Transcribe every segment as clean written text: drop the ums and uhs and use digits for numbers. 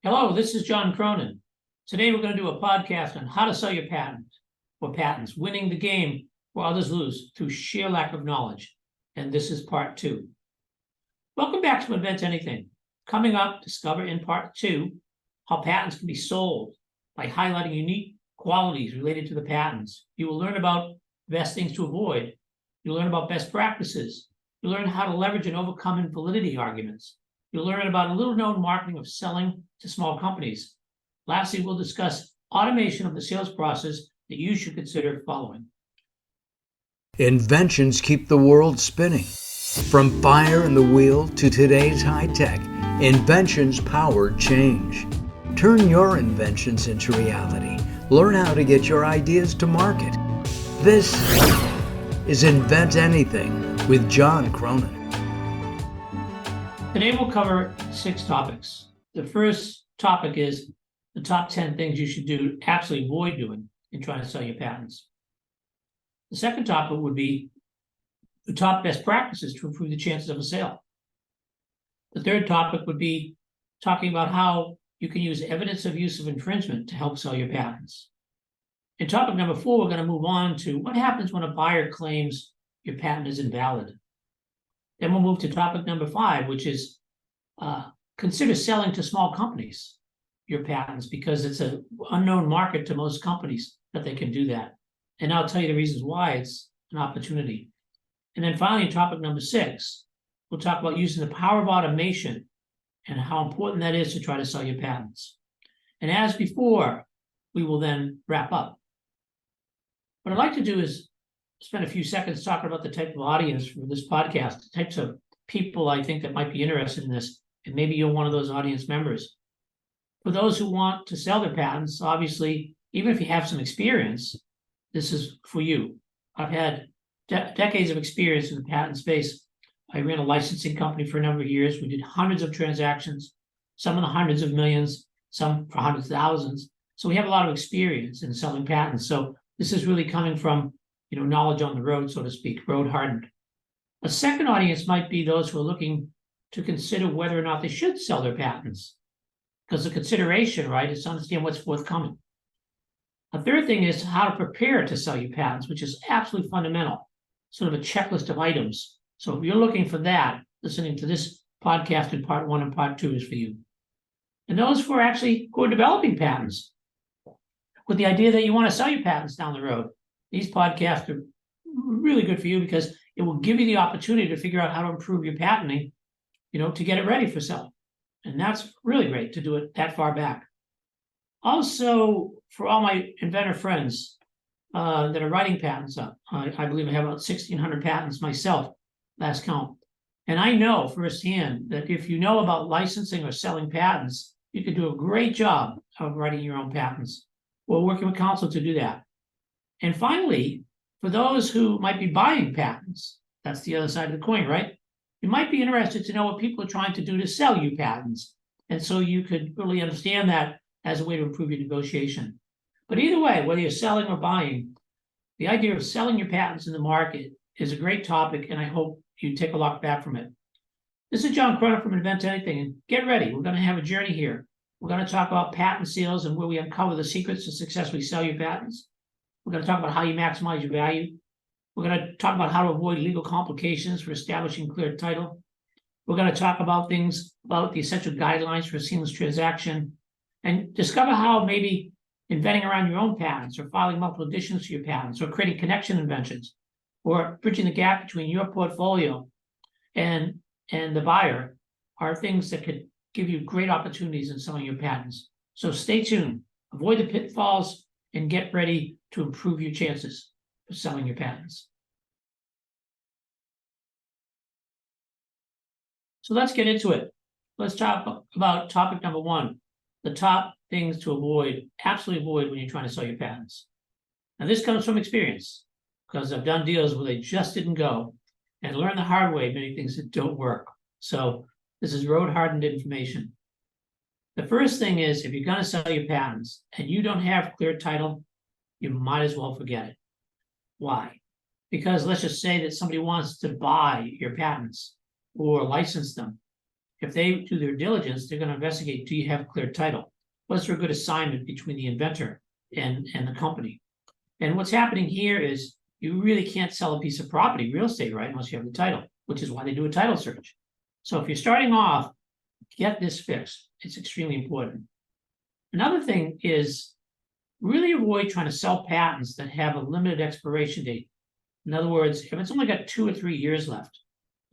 Hello, this is John Cronin. Today we're going to do a podcast on how to sell your patent or patents, winning the game where others lose through sheer lack of knowledge. And this is part 2. Welcome back to Invent Anything. Coming up, discover in part 2 how patents can be sold by highlighting unique qualities related to the patents. You will learn about the best things to avoid. You'll learn about best practices. You'll learn how to leverage and overcome invalidity arguments. You'll learn about a little-known marketing of selling to small companies. Lastly, we'll discuss automation of the sales process that you should consider following. Inventions keep the world spinning. From fire and the wheel to today's high-tech, inventions power change. Turn your inventions into reality. Learn how to get your ideas to market. This is Invent Anything with John Cronin. Today we'll cover 6 topics. The first topic is the top 10 things you should do, absolutely avoid doing in trying to sell your patents. The second topic would be the top best practices to improve the chances of a sale. The third topic would be talking about how you can use evidence of use of infringement to help sell your patents. In topic number 4, we're going to move on to what happens when a buyer claims your patent is invalid. Then we'll move to topic number 5, which is consider selling to small companies your patents, because it's an unknown market to most companies that they can do that. And I'll tell you the reasons why it's an opportunity. And then finally, in topic number 6, we'll talk about using the power of automation and how important that is to try to sell your patents. And as before, we will then wrap up. What I'd like to do is spend a few seconds talking about the type of audience for this podcast, the types of people I think that might be interested in this, and maybe you're one of those audience members. For those who want to sell their patents, obviously, even if you have some experience, this is for you. I've had decades of experience in the patent space. I ran a licensing company for a number of years. We did hundreds of transactions, some in the hundreds of millions, some for hundreds of thousands. So we have a lot of experience in selling patents. So this is really coming from knowledge on the road, so to speak, road hardened. A second audience might be those who are looking to consider whether or not they should sell their patents, because the consideration, right, is to understand what's forthcoming. A third thing is how to prepare to sell your patents, which is absolutely fundamental, sort of a checklist of items. So if you're looking for that, listening to this podcast in part 1 and part 2 is for you. And those who are developing patents with the idea that you want to sell your patents down the road, these podcasts are really good for you because it will give you the opportunity to figure out how to improve your patenting, to get it ready for selling. And that's really great to do it that far back. Also, for all my inventor friends that are writing patents up, I believe I have about 1,600 patents myself, last count. And I know firsthand that if you know about licensing or selling patents, you can do a great job of writing your own patents or working with counsel to do that. And finally, for those who might be buying patents, that's the other side of the coin, right? You might be interested to know what people are trying to do to sell you patents. And so you could really understand that as a way to improve your negotiation. But either way, whether you're selling or buying, the idea of selling your patents in the market is a great topic, and I hope you take a look back from it. This is John Cronin from Invent Anything, and get ready. We're going to have a journey here. We're going to talk about patent sales and where we uncover the secrets to successfully sell your patents. We're going to talk about how you maximize your value. We're going to talk about how to avoid legal complications for establishing clear title. We're going to talk about things about the essential guidelines for a seamless transaction and discover how maybe inventing around your own patents or filing multiple additions to your patents or creating connection inventions or bridging the gap between your portfolio and the buyer are things that could give you great opportunities in selling your patents. So stay tuned, avoid the pitfalls, and get ready to improve your chances for selling your patents. So let's get into it. Let's talk about topic number 1, the top things to avoid, absolutely avoid when you're trying to sell your patents. Now this comes from experience, because I've done deals where they just didn't go and learned the hard way many things that don't work. So this is road hardened information. The first thing is, if you're going to sell your patents and you don't have clear title, you might as well forget it. Why? Because let's just say that somebody wants to buy your patents or license them. if they do their diligence, they're going to investigate, do you have clear title? Was there a good assignment between the inventor and the company? And what's happening here is you really can't sell a piece of property, real estate, right, unless you have the title, which is why they do a title search. So if you're starting off, get this fixed. It's extremely important. Another thing is really avoid trying to sell patents that have a limited expiration date. In other words, if it's only got 2 or 3 years left,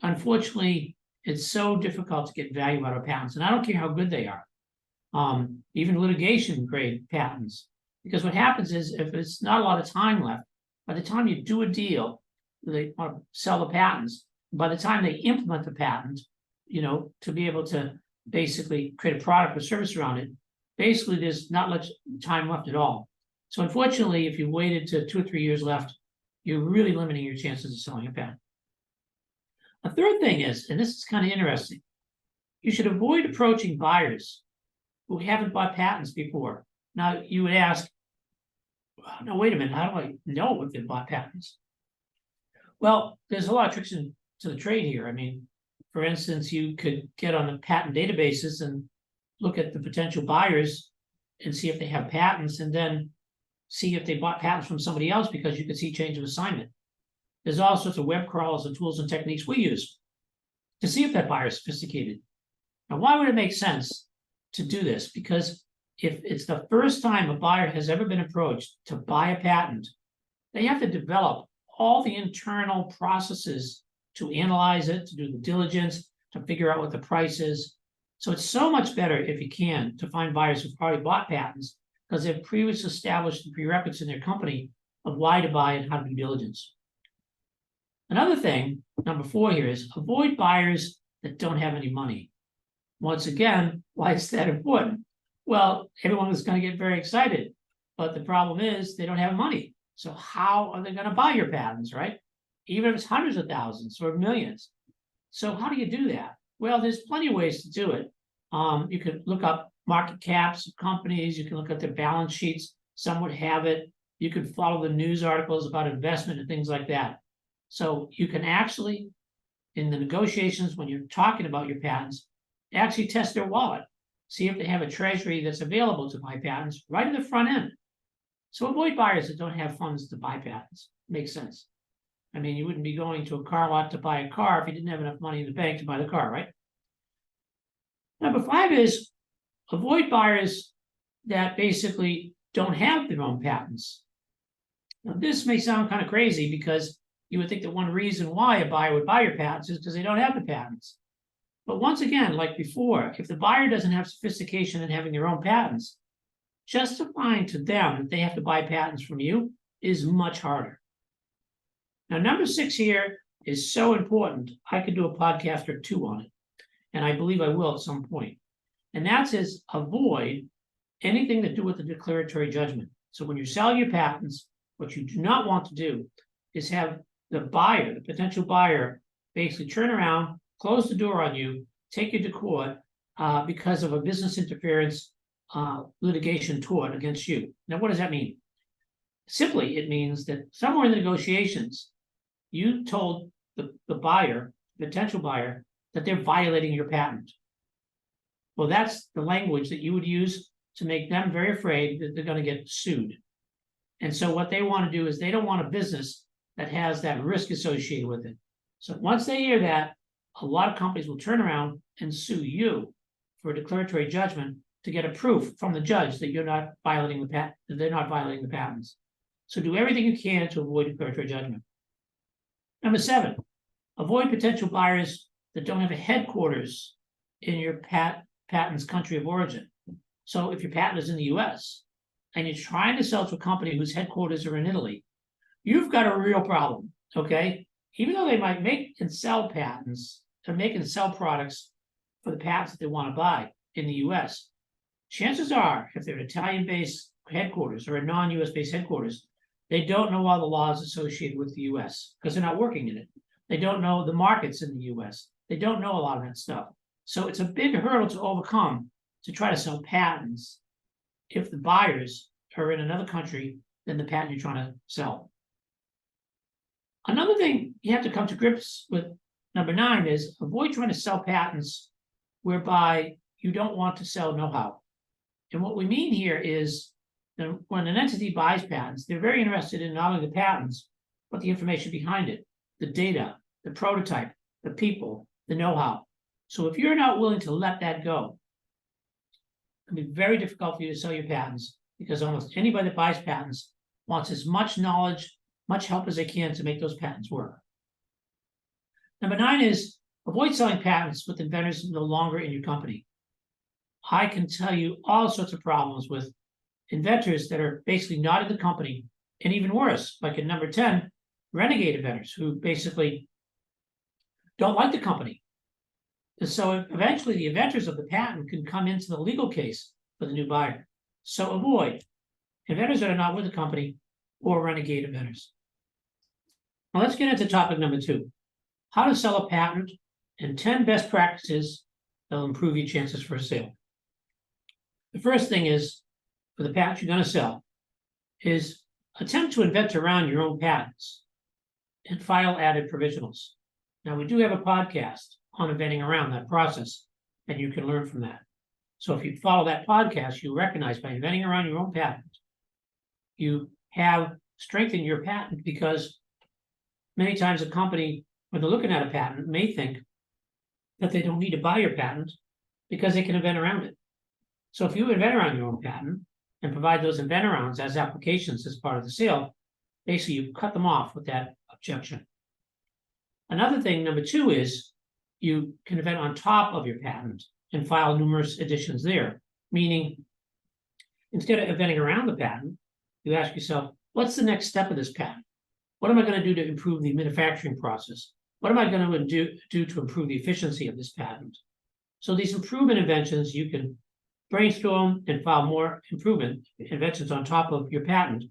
unfortunately, it's so difficult to get value out of patents. And I don't care how good they are, even litigation grade patents. Because what happens is if it's not a lot of time left, by the time you do a deal, they want to sell the patents. By the time they implement the patent, to be able to basically create a product or service around it, basically there's not much time left at all. So unfortunately, if you waited to 2 or 3 years left, you're really limiting your chances of selling a patent. A third thing is, and this is kind of interesting, you should avoid approaching buyers who haven't bought patents before. Now, you would ask, no, wait a minute, how do I know if they've bought patents? Well, there's a lot of tricks to the trade here. I mean, for instance, you could get on the patent databases and look at the potential buyers and see if they have patents, and then see if they bought patents from somebody else, because you could see change of assignment. There's all sorts of web crawls and tools and techniques we use to see if that buyer is sophisticated. Now, why would it make sense to do this? Because if it's the first time a buyer has ever been approached to buy a patent, they have to develop all the internal processes to analyze it, to do the diligence, to figure out what the price is. So it's so much better, if you can, to find buyers who've already bought patents, because they've previously established the prerequisites in their company of why to buy and how to do diligence. Another thing, number 4 here, is avoid buyers that don't have any money. Once again, why is that important? Well, everyone is going to get very excited, but the problem is they don't have money. So how are they going to buy your patents, right? Even if it's hundreds of thousands or millions. So how do you do that? Well, there's plenty of ways to do it. You could look up market caps of companies. You can look at their balance sheets. Some would have it. You could follow the news articles about investment and things like that. So you can actually, in the negotiations, when you're talking about your patents, actually test their wallet. See if they have a treasury that's available to buy patents right in the front end. So avoid buyers that don't have funds to buy patents. Makes sense. I mean, you wouldn't be going to a car lot to buy a car if you didn't have enough money in the bank to buy the car, right? Number 5 is avoid buyers that basically don't have their own patents. Now, this may sound kind of crazy, because you would think that one reason why a buyer would buy your patents is because they don't have the patents. But once again, like before, if the buyer doesn't have sophistication in having their own patents, justifying to them that they have to buy patents from you is much harder. Now, number 6 here is so important, I could do a podcast or 2 on it, and I believe I will at some point. And that is avoid anything to do with the declaratory judgment. So when you sell your patents, what you do not want to do is have the buyer, the potential buyer, basically turn around, close the door on you, take you to court because of a business interference litigation tort against you. Now, what does that mean? Simply, it means that somewhere in the negotiations, you told the buyer, potential buyer, that they're violating your patent. Well, that's the language that you would use to make them very afraid that they're going to get sued. And so what they want to do is they don't want a business that has that risk associated with it. So once they hear that, a lot of companies will turn around and sue you for a declaratory judgment to get a proof from the judge that you're not violating the patent, that they're not violating the patents. So do everything you can to avoid declaratory judgment. Number 7, avoid potential buyers that don't have a headquarters in your patent's country of origin. So if your patent is in the US and you're trying to sell to a company whose headquarters are in Italy, you've got a real problem, okay? Even though they might make and sell patents, they're making and sell products for the patents that they want to buy in the US. Chances are, if they're Italian-based headquarters or a non-US based headquarters, they don't know all the laws associated with the US because they're not working in it. They don't know the markets in the US. They don't know a lot of that stuff. So it's a big hurdle to overcome to try to sell patents if the buyers are in another country than the patent you're trying to sell. Another thing you have to come to grips with, number 9, is avoid trying to sell patents whereby you don't want to sell know-how. And what we mean here is that when an entity buys patents, they're very interested in not only the patents, but the information behind it, the data, the prototype, the people, the know-how. So if you're not willing to let that go, it can be very difficult for you to sell your patents, because almost anybody that buys patents wants as much knowledge, much help as they can to make those patents work. Number 9 is avoid selling patents with inventors no longer in your company. I can tell you all sorts of problems with inventors that are basically not in the company, and even worse, like in number 10, renegade inventors who basically don't like the company. And so eventually the inventors of the patent can come into the legal case for the new buyer. So avoid inventors that are not with the company or renegade inventors. Now let's get into topic number 2, how to sell a patent and 10 best practices that will improve your chances for a sale. The first thing is, for the patent you're going to sell, is attempt to invent around your own patents and file added provisionals. Now, we do have a podcast on inventing around that process, and you can learn from that. So if you follow that podcast, you recognize by inventing around your own patent, you have strengthened your patent, because many times a company, when they're looking at a patent, may think that they don't need to buy your patent because they can invent around it. So if you invent around your own patent and provide those invent arounds as applications as part of the sale, basically you cut them off with that objection. Another thing, number 2, is you can invent on top of your patent and file numerous additions there, meaning instead of inventing around the patent, you ask yourself, what's the next step of this patent? What am I going to do to improve the manufacturing process? What am I going to do to improve the efficiency of this patent? So these improvement inventions, you can brainstorm and file more improvement inventions on top of your patent.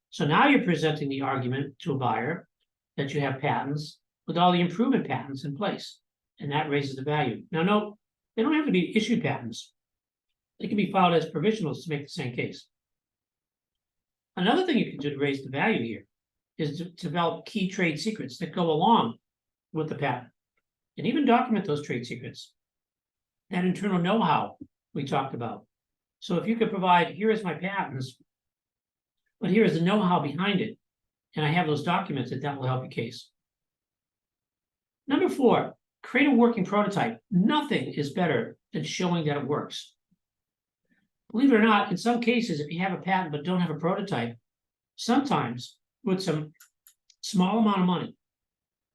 So now you're presenting the argument to a buyer that you have patents with all the improvement patents in place, and that raises the value. Now, no, they don't have to be issued patents. They can be filed as provisionals to make the same case. Another thing you can do to raise the value here is to develop key trade secrets that go along with the patent, and even document those trade secrets. That internal know-how we talked about. So if you could provide, here is my patents, but here is the know-how behind it, and I have those documented, that will help your case. Number 4, create a working prototype. Nothing is better than showing that it works. Believe it or not, in some cases, if you have a patent but don't have a prototype, sometimes with some small amount of money,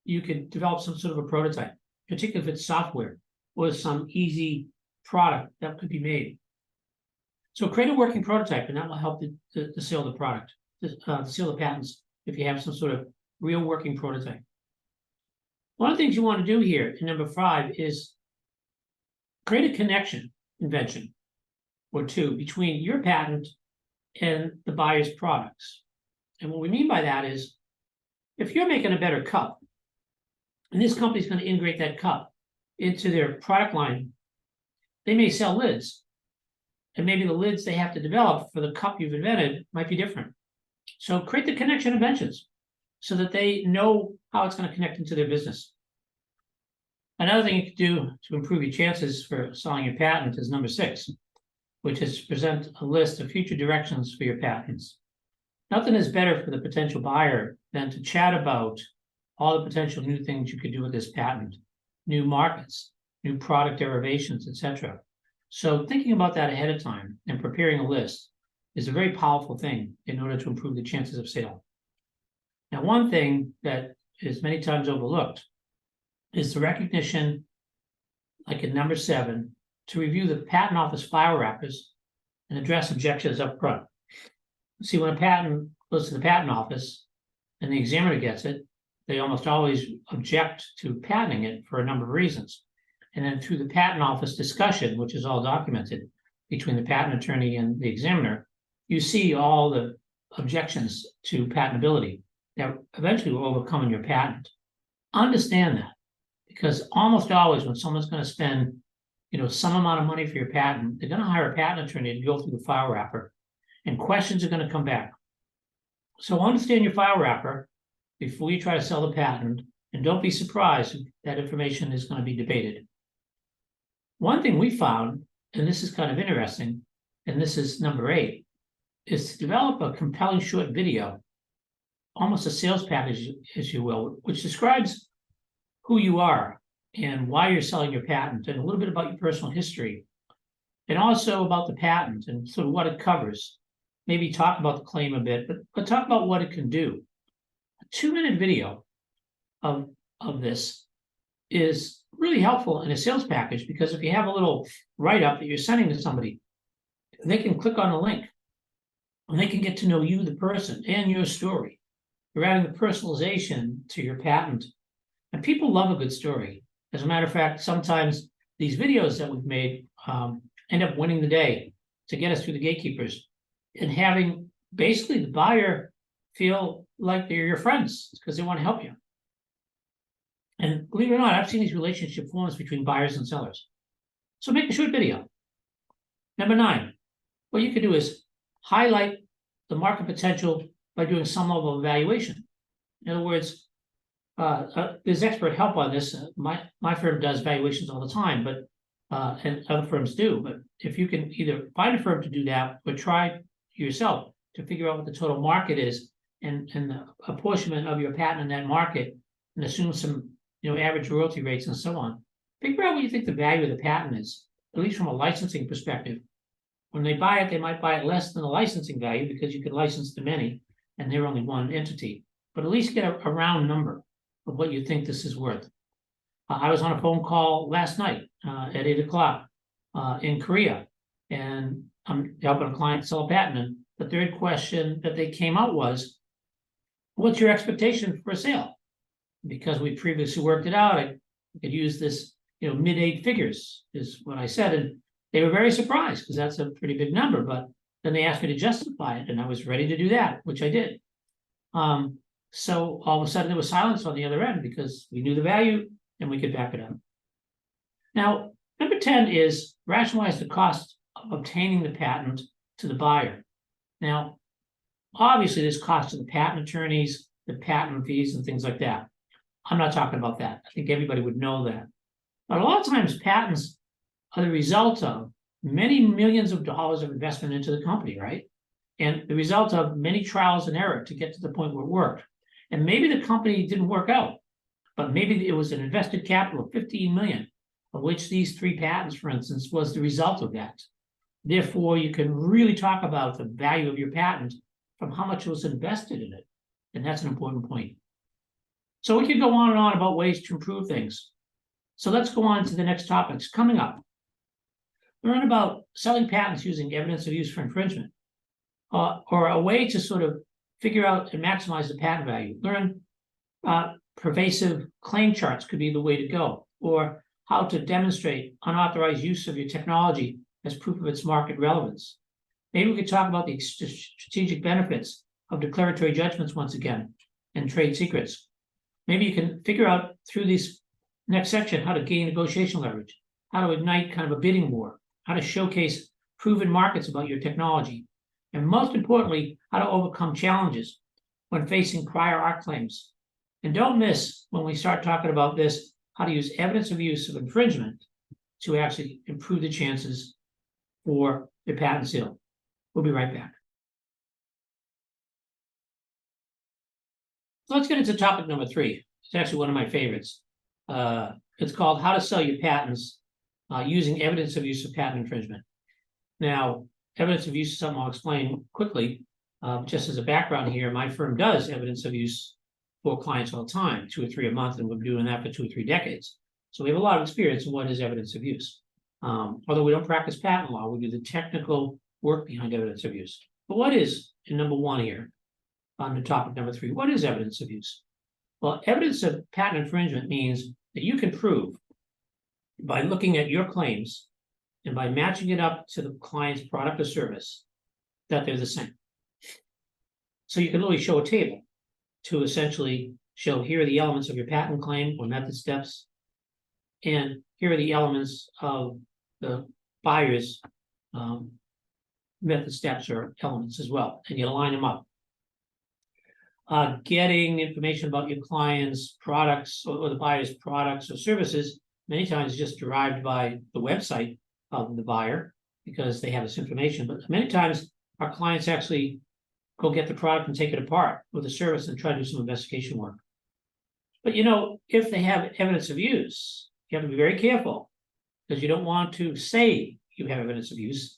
you could develop some sort of a prototype, particularly if it's software or some easy product that could be made. So create a working prototype, and that will help the sale of the product, the sale of patents, if you have some sort of real working prototype. One of the things you want to do here in number 5 is create a connection invention or 2 between your patent and the buyer's products. And what we mean by that is, if you're making a better cup, and this company's going to integrate that cup into their product line, they may sell lids. And maybe the lids they have to develop for the cup you've invented might be different. So create the connection inventions so that they know how it's going to connect into their business. Another thing you can do to improve your chances for selling your patent is number 6, which is to present a list of future directions for your patents. Nothing is better for the potential buyer than to chat about all the potential new things you could do with this patent, new markets, new product derivations, etc. So thinking about that ahead of time and preparing a list is a very powerful thing in order to improve the chances of sale. Now, one thing that is many times overlooked is the recognition, like in number 7, to review the patent office file wrappers and address objections up front. See, when a patent goes to the patent office and the examiner gets it, they almost always object to patenting it for a number of reasons. And then through the patent office discussion, which is all documented between the patent attorney and the examiner, you see all the objections to patentability that eventually will overcome in your patent. Understand that, because almost always when someone's going to spend, some amount of money for your patent, they're going to hire a patent attorney to go through the file wrapper, and questions are going to come back. So understand your file wrapper before you try to sell the patent, and don't be surprised if that information is going to be debated. One thing we found, and this is kind of interesting, and this is number 8, is to develop a compelling short video, almost a sales package, as you will, which describes who you are and why you're selling your patent, and a little bit about your personal history, and also about the patent and sort of what it covers. Maybe talk about the claim a bit, but talk about what it can do. A 2-minute video of this is really helpful in a sales package, because if you have a little write-up that you're sending to somebody, they can click on a link and they can get to know you, the person, and your story. You're adding the personalization to your patent. And people love a good story. As a matter of fact, sometimes these videos that we've made end up winning the day to get us through the gatekeepers, and having basically the buyer feel like they're your friends because they want to help you. And believe it or not, I've seen these relationship forms between buyers and sellers. So make a short video. Number 9, what you could do is highlight the market potential by doing some level of evaluation. In other words, there's expert help on this. My firm does valuations all the time, but and other firms do. But if you can either find a firm to do that or try yourself to figure out what the total market is and the apportionment of your patent in that market, and assume some average royalty rates and so on. Figure out what you think the value of the patent is, at least from a licensing perspective. When they buy it, they might buy it less than the licensing value because you can license to many and they're only one entity. But at least get a round number of what you think this is worth. I was on a phone call last night at 8 o'clock in Korea, and I'm helping a client sell a patent. And the third question that they came out was, what's your expectation for a sale? Because we previously worked it out, I could use this, mid-8 figures is what I said. And they were very surprised because that's a pretty big number. But then they asked me to justify it, and I was ready to do that, which I did. So all of a sudden there was silence on the other end because we knew the value and we could back it up. Now, number 10 is rationalize the cost of obtaining the patent to the buyer. Now, obviously there's cost to the patent attorneys, the patent fees, and things like that. I'm not talking about that. I think everybody would know that. But a lot of times patents are the result of many millions of dollars of investment into the company, right? And the result of many trials and error to get to the point where it worked. And maybe the company didn't work out, but maybe it was an invested capital of 15 million, of which these 3 patents, for instance, was the result of that. Therefore, you can really talk about the value of your patent from how much was invested in it. And that's an important point. So we could go on and on about ways to improve things. So let's go on to the next topics coming up. Learn about selling patents using evidence of use for infringement, or a way to sort of figure out and maximize the patent value. Learn pervasive claim charts could be the way to go, or how to demonstrate unauthorized use of your technology as proof of its market relevance. Maybe we could talk about the strategic benefits of declaratory judgments once again, and trade secrets. Maybe you can figure out through this next section how to gain negotiation leverage, how to ignite kind of a bidding war, how to showcase proven markets about your technology, and most importantly, how to overcome challenges when facing prior art claims. And don't miss, when we start talking about this, how to use evidence of use of infringement to actually improve the chances for your patent sale. We'll be right back. So let's get into topic number 3. It's actually one of my favorites. It's called How to Sell Your Patents Using Evidence of Use of Patent Infringement. Now, evidence of use is something I'll explain quickly. Just as a background here, my firm does evidence of use for clients all the time, 2 or 3 a month, and we've been doing that for 2 or 3 decades. So we have a lot of experience in what is evidence of use. Although we don't practice patent law, we do the technical work behind evidence of use. But what is, in number 1 here, on the topic number 3, what is evidence of use? Well, evidence of patent infringement means that you can prove by looking at your claims and by matching it up to the client's product or service that they're the same. So you can literally show a table to essentially show, here are the elements of your patent claim or method steps, and here are the elements of the buyer's method steps or elements as well, and you line them up. Getting information about your client's products or the buyer's products or services many times just derived by the website of the buyer because they have this information. But many times our clients actually go get the product and take it apart with a service and try to do some investigation work. But if they have evidence of use, you have to be very careful because you don't want to say you have evidence of use.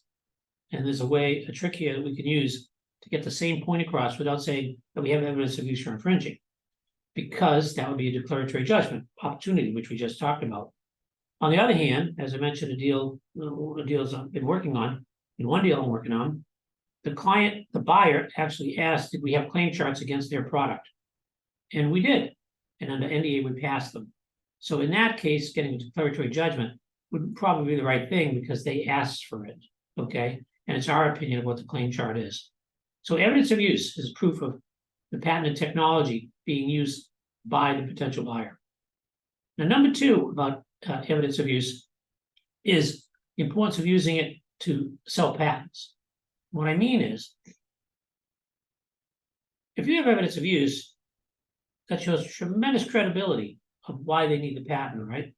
And there's a trick here that we can use to get the same point across without saying that we have evidence of use for infringing, because that would be a declaratory judgment opportunity, which we just talked about. On the other hand, as I mentioned, the deals I've been working on, in one deal I'm working on, the buyer actually asked, did we have claim charts against their product? And we did. And under NDA, we passed them. So in that case, getting a declaratory judgment would probably be the right thing because they asked for it, okay? And it's our opinion of what the claim chart is. So evidence of use is proof of the patented technology being used by the potential buyer. Now, number two about evidence of use is the importance of using it to sell patents. What I mean is, if you have evidence of use, that shows tremendous credibility of why they need the patent, right?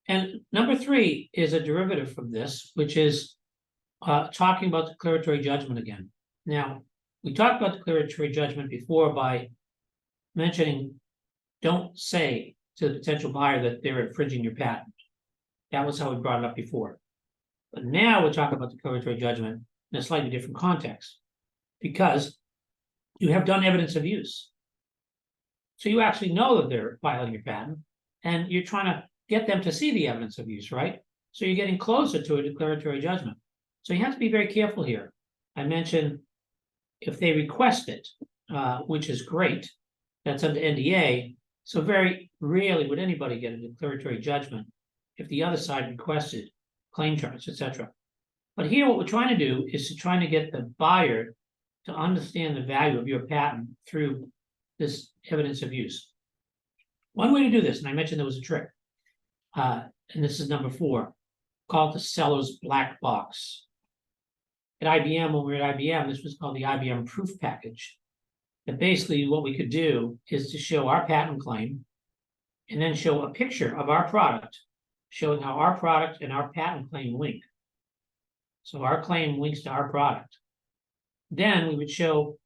And number three is a derivative from this, which is talking about declaratory judgment again. Now, we talked about declaratory judgment before by mentioning, don't say to the potential buyer that they're infringing your patent. That was how we brought it up before. But now we're talking about declaratory judgment in a slightly different context, because you have done evidence of use. So you actually know that they're violating your patent, and you're trying to get them to see the evidence of use, right? So you're getting closer to a declaratory judgment. So you have to be very careful here. I mentioned if they request it, which is great, that's under NDA. So very rarely would anybody get a declaratory judgment if the other side requested claim charts, etc. But here what we're trying to do is trying to get the buyer to understand the value of your patent through this evidence of use. One way to do this, and I mentioned there was a trick, and this is number 4, called the seller's black box. At IBM, when we were at IBM, this was called the IBM proof package. And basically what we could do is to show our patent claim and then show a picture of our product, showing how our product and our patent claim link. So our claim links to our product. Then we would show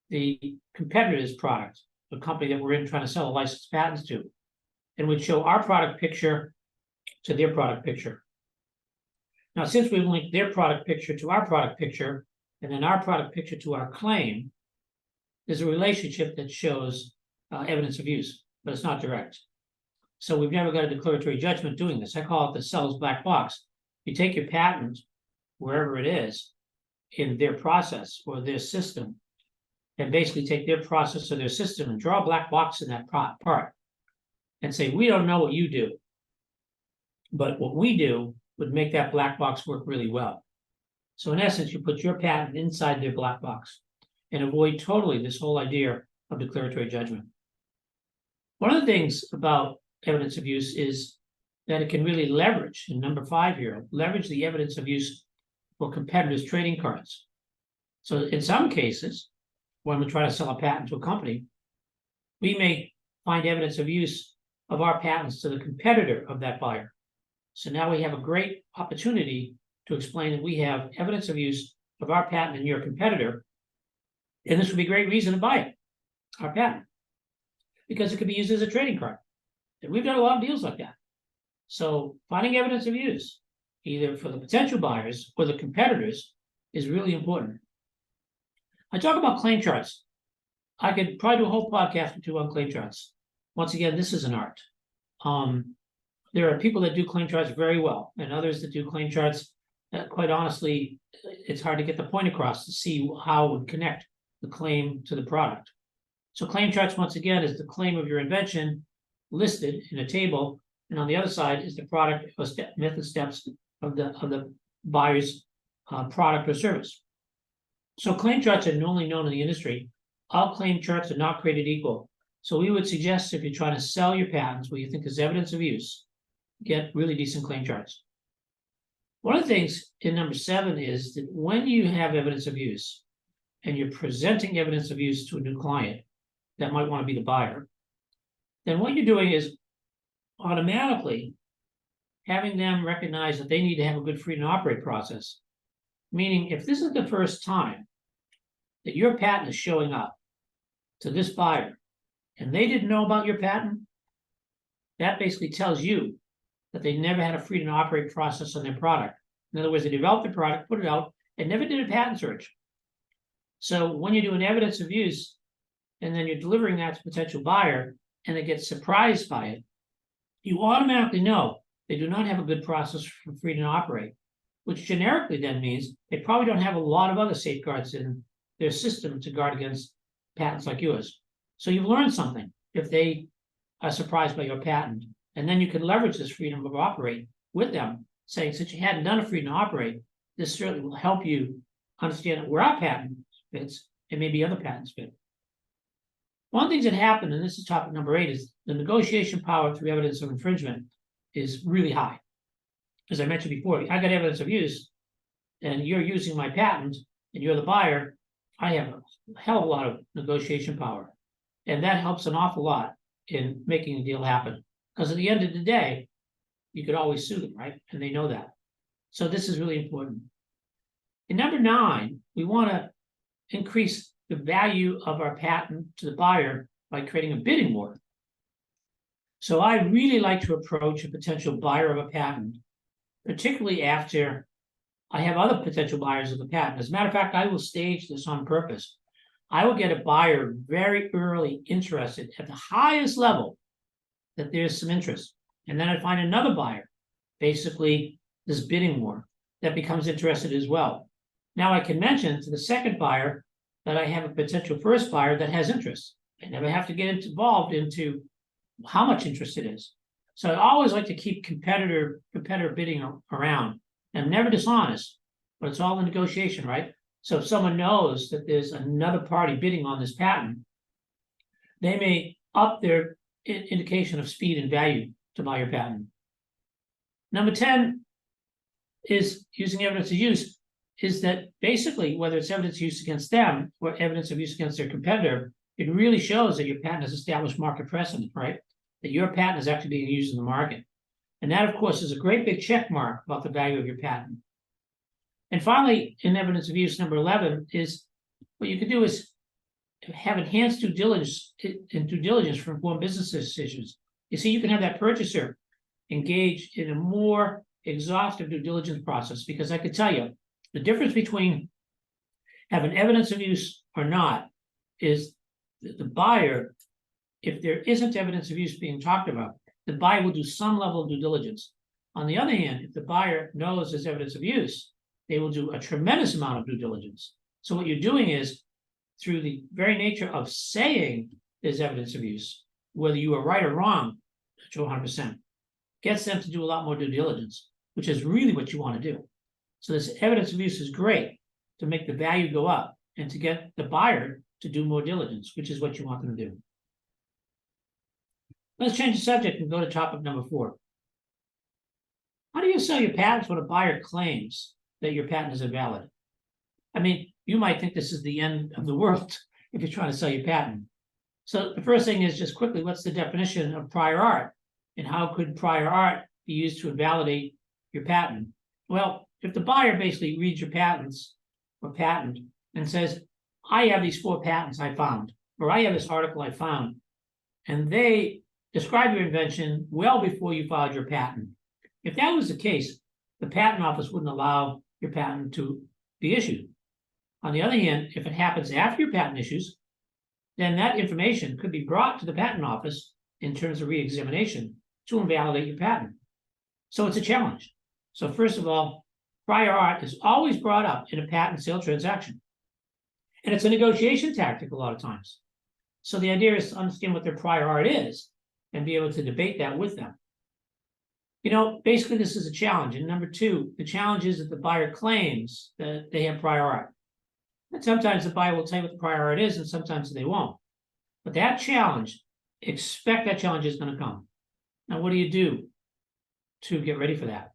the competitor's product, the company that we're in trying to sell a licensed patents to, and we'd show our product picture to their product picture. Now, since we've linked their product picture to our product picture, and then our product picture to our claim, there's a relationship that shows evidence of use, but it's not direct. So we've never got a declaratory judgment doing this. I call it the seller's black box. You take your patent, wherever it is, in their process or their system, and basically take their process or their system and draw a black box in that part and say, we don't know what you do, but what we do would make that black box work really well. So in essence, you put your patent inside their black box and avoid totally this whole idea of declaratory judgment. One of the things about evidence of use is that it can really leverage, in number 5 here, leverage the evidence of use for competitors' trading cards. So in some cases, when we try to sell a patent to a company, we may find evidence of use of our patents to the competitor of that buyer. So now we have a great opportunity to explain that we have evidence of use of our patent in your competitor, and this would be a great reason to buy it, our patent, because it could be used as a trading card. And we've done a lot of deals like that. So finding evidence of use, either for the potential buyers or the competitors, is really important. I talk about claim charts. I could probably do a whole podcast or 2 on claim charts. Once again, this is an art. There are people that do claim charts very well, and others that do claim charts that, quite honestly, it's hard to get the point across to see how it would connect the claim to the product. So claim charts, once again, is the claim of your invention listed in a table, and on the other side is the product or method steps of the buyer's product or service. So claim charts are normally known in the industry. All claim charts are not created equal. So we would suggest, if you're trying to sell your patents where you think there's evidence of use, get really decent claim charts. One of the things in number 7 is that when you have evidence of use and you're presenting evidence of use to a new client that might want to be the buyer, then what you're doing is automatically having them recognize that they need to have a good freedom to operate process. Meaning, if this is the first time that your patent is showing up to this buyer and they didn't know about your patent, that basically tells you that they never had a freedom to operate process on their product. In other words, they developed the product, put it out, and never did a patent search. So when you do an evidence of use, and then you're delivering that to a potential buyer, and they get surprised by it, you automatically know they do not have a good process for freedom to operate, which generically then means they probably don't have a lot of other safeguards in their system to guard against patents like yours. So you've learned something if they are surprised by your patent. And then you can leverage this freedom to operate with them, saying, since you hadn't done a freedom to operate, this certainly will help you understand where our patent fits and maybe other patents fit. One of the things that happened, and this is topic number 8, is the negotiation power through evidence of infringement is really high. As I mentioned before, I got evidence of use, and you're using my patent, and you're the buyer. I have a hell of a lot of negotiation power, and that helps an awful lot in making a deal happen. Because at the end of the day, you could always sue them, right? And they know that. So this is really important. In number 9, we want to increase the value of our patent to the buyer by creating a bidding war. So I really like to approach a potential buyer of a patent, particularly after I have other potential buyers of the patent. As a matter of fact, I will stage this on purpose. I will get a buyer very early interested at the highest level that there's some interest. And then I find another buyer, basically this bidding war, that becomes interested as well. Now I can mention to the second buyer that I have a potential first buyer that has interest. I never have to get involved into how much interest it is. So I always like to keep competitor bidding around. I'm never dishonest, but it's all a negotiation, right? So if someone knows that there's another party bidding on this patent, they may up their indication of speed and value to buy your patent. Number 10 is using evidence of use, is that basically, whether it's evidence of use against them or evidence of use against their competitor, it really shows that your patent has established market precedent, right? That your patent is actually being used in the market. And that, of course, is a great big check mark about the value of your patent. And finally, in evidence of use, number 11 is what you can do is have enhanced due diligence for informed business decisions. You see, you can have that purchaser engage in a more exhaustive due diligence process, because I could tell you the difference between having evidence of use or not is the buyer, if there isn't evidence of use being talked about, the buyer will do some level of due diligence. On the other hand, if the buyer knows there's evidence of use, they will do a tremendous amount of due diligence. So what you're doing is, through the very nature of saying there's evidence of use, whether you are right or wrong, to 100%, gets them to do a lot more due diligence, which is really what you want to do. So this evidence of use is great to make the value go up and to get the buyer to do more diligence, which is what you want them to do. Let's change the subject and go to topic number 4. How do you sell your patents when a buyer claims that your patent is invalid? I mean, you might think this is the end of the world if you're trying to sell your patent. So the first thing is, just quickly, what's the definition of prior art? And how could prior art be used to invalidate your patent? Well, if the buyer basically reads your patents or patent and says, I have these 4 patents I found, or I have this article I found, and they describe your invention well before you filed your patent. If that was the case, the patent office wouldn't allow your patent to be issued. On the other hand, if it happens after your patent issues, then that information could be brought to the patent office in terms of re-examination to invalidate your patent. So it's a challenge. So first of all, prior art is always brought up in a patent sale transaction. And it's a negotiation tactic a lot of times. So the idea is to understand what their prior art is and be able to debate that with them. You know, basically this is a challenge. And number 2, the challenge is that the buyer claims that they have prior art. And sometimes the buyer will tell you what the prior art is, and sometimes they won't. But that challenge, expect that challenge is going to come. Now, what do you do to get ready for that?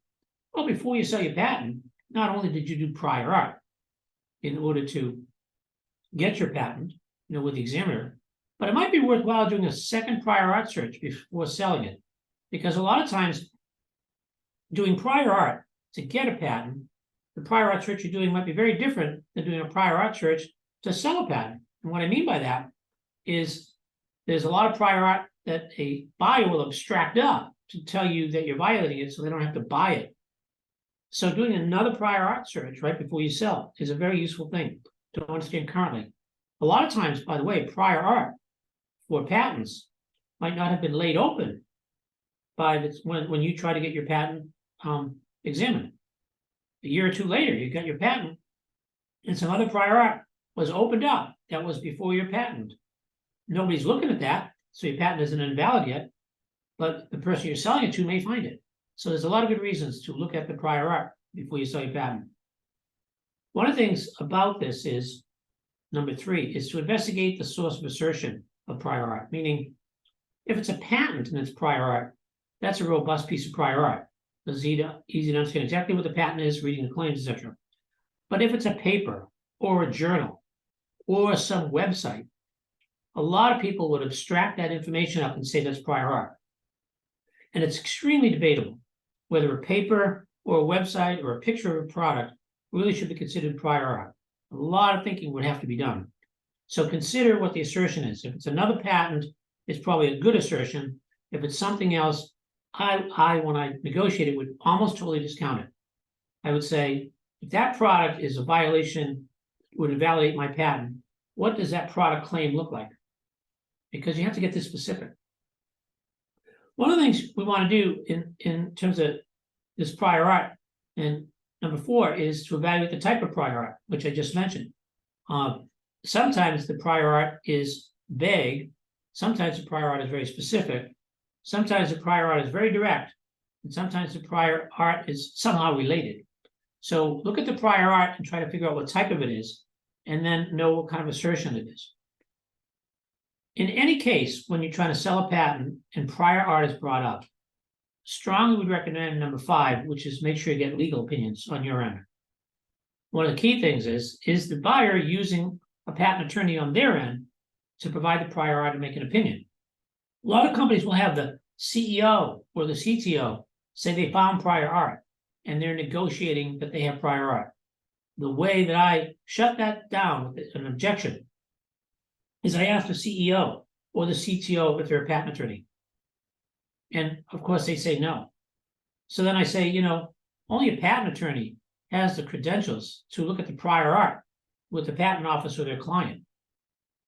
Well, before you sell your patent, not only did you do prior art in order to get your patent, with the examiner, but it might be worthwhile doing a second prior art search before selling it. Because a lot of times doing prior art to get a patent, the prior art search you're doing might be very different than doing a prior art search to sell a patent. And what I mean by that is there's a lot of prior art that a buyer will abstract up to tell you that you're violating it so they don't have to buy it. So doing another prior art search right before you sell is a very useful thing to understand currently. A lot of times, by the way, prior art for patents might not have been laid open by this, when you try to get your patent examined. A year or two later, you got your patent, and some other prior art was opened up that was before your patent. Nobody's looking at that, so your patent isn't invalid yet, but the person you're selling it to may find it. So there's a lot of good reasons to look at the prior art before you sell your patent. One of the things about this is, number 3, is to investigate the source of assertion of prior art, meaning if it's a patent and it's prior art, that's a robust piece of prior art. It's easy to understand exactly what the patent is, reading the claims, etc. But if it's a paper or a journal or some website, a lot of people would abstract that information up and say that's prior art. And it's extremely debatable whether a paper or a website or a picture of a product really should be considered prior art. A lot of thinking would have to be done. So consider what the assertion is. If it's another patent, it's probably a good assertion. If it's something else, I when I negotiate it, would almost totally discount it. I would say, if that product is a violation, would invalidate my patent, what does that product claim look like? Because you have to get this specific. One of the things we want to do in terms of this prior art, and number 4, is to evaluate the type of prior art, which I just mentioned. Sometimes the prior art is vague. Sometimes the prior art is very specific. Sometimes the prior art is very direct. And sometimes the prior art is somehow related. So look at the prior art and try to figure out what type of it is, and then know what kind of assertion it is. In any case, when you're trying to sell a patent and prior art is brought up, strongly would recommend number 5, which is make sure you get legal opinions on your end. One of the key things is the buyer using a patent attorney on their end to provide the prior art and make an opinion? A lot of companies will have the CEO or the CTO say they found prior art and they're negotiating that they have prior art. The way that I shut that down with an objection is I ask the CEO or the CTO if they're a patent attorney. And of course they say no. So then I say, only a patent attorney has the credentials to look at the prior art with the patent office or their client.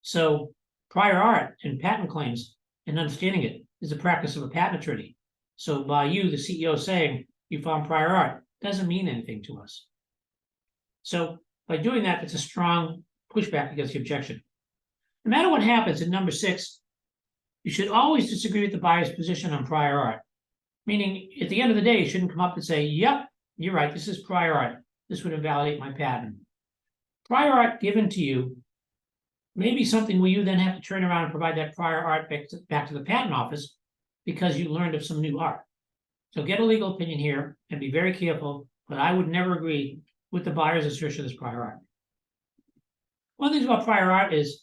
So prior art and patent claims and understanding it is the practice of a patent attorney. So by you, the CEO, saying you found prior art doesn't mean anything to us. So by doing that, it's a strong pushback against the objection. No matter what happens in number 6, you should always disagree with the buyer's position on prior art. Meaning, at the end of the day, you shouldn't come up and say, yep, you're right, this is prior art. This would invalidate my patent. Prior art given to you may be something where you then have to turn around and provide that prior art back to the patent office because you learned of some new art. So get a legal opinion here and be very careful, but I would never agree with the buyer's assertion as prior art. One of the things about prior art is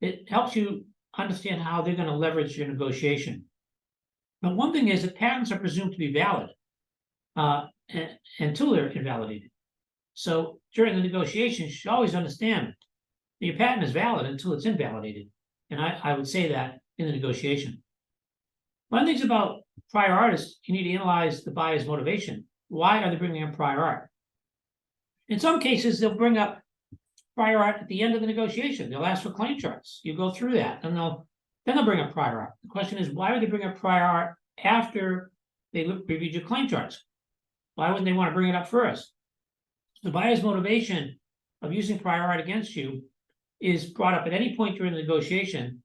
it helps you understand how they're going to leverage your negotiation. But one thing is that patents are presumed to be valid until they're invalidated. So during the negotiation, you should always understand that your patent is valid until it's invalidated. And I would say that in the negotiation. One of the things about prior art is you need to analyze the buyer's motivation. Why are they bringing up prior art? In some cases, they'll bring up prior art at the end of the negotiation. They'll ask for claim charts. You go through that, and then they'll bring up prior art. The question is, why would they bring up prior art after they reviewed your claim charts? Why wouldn't they want to bring it up first? The buyer's motivation of using prior art against you is brought up at any point during the negotiation.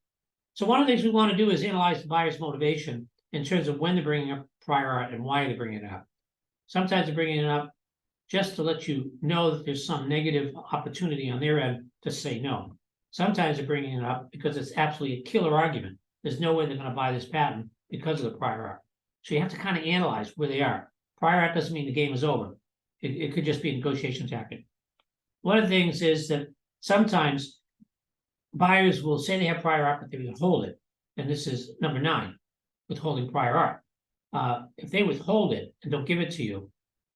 So one of the things we want to do is analyze the buyer's motivation in terms of when they're bringing up prior art and why they're bringing it up. Sometimes they're bringing it up just to let you know that there's some negative opportunity on their end to say no. Sometimes they're bringing it up because it's absolutely a killer argument. There's no way they're going to buy this patent because of the prior art. So you have to kind of analyze where they are. Prior art doesn't mean the game is over. It could just be a negotiation tactic. One of the things is that sometimes buyers will say they have prior art, but they withhold it. And this is number 9, withholding prior art. if they withhold it and don't give it to you,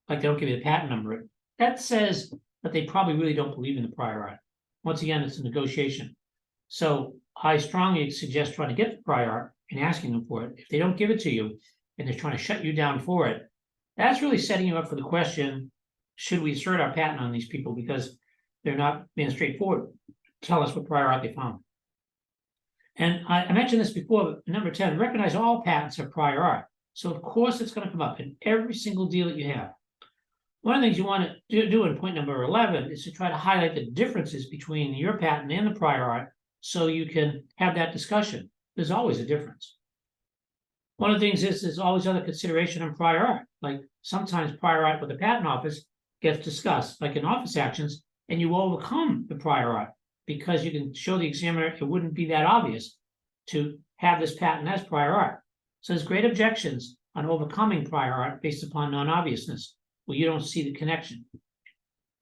like they don't give you the patent number, that says that they probably really don't believe in the prior art. Once again, it's a negotiation. So I strongly suggest trying to get the prior art and asking them for it. If they don't give it to you and they're trying to shut you down for it, that's really setting you up for the question, should we assert our patent on these people because they're not being straightforward? Tell us what prior art they found. And I mentioned this before, but number 10, recognize all patents are prior art. So of course it's going to come up in every single deal that you have. One of the things you want to do in point number 11 is to try to highlight the differences between your patent and the prior art so you can have that discussion. There's always a difference. One of the things is there's always other consideration on prior art. Like sometimes prior art with the patent office gets discussed, like in office actions, and you overcome the prior art because you can show the examiner it wouldn't be that obvious to have this patent as prior art. So there's great objections on overcoming prior art based upon non-obviousness, where you don't see the connection.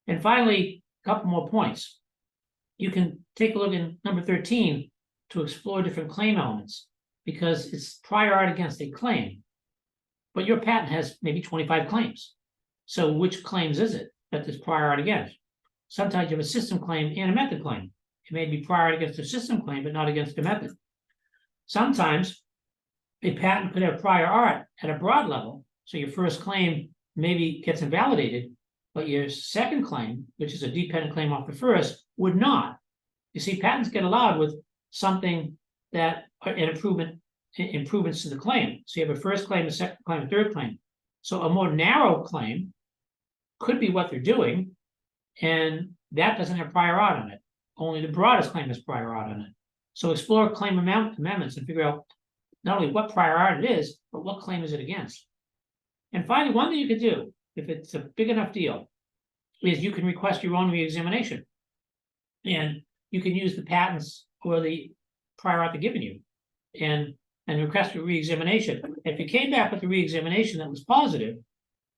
And finally, a couple more points. You can take a look in number 13 to explore different claim elements because it's prior art against a claim, but your patent has maybe 25 claims. So which claims is it that there's prior art against? Sometimes you have a system claim and a method claim. It may be prior art against a system claim, but not against a method. Sometimes a patent could have prior art at a broad level. So your first claim maybe gets invalidated, but your second claim, which is a dependent claim off the first, would not. You see, patents get allowed with something that an improvements to the claim. So you have a first claim, a second claim, a third claim. So a more narrow claim could be what they're doing, and that doesn't have prior art on it. Only the broadest claim has prior art on it. So explore claim amendments and figure out not only what prior art it is, but what claim is it against. And finally, one thing you could do, if it's a big enough deal, is you can request your own reexamination. And you can use the patents or the prior art they're giving you and request a reexamination. If you came back with a reexamination that was positive,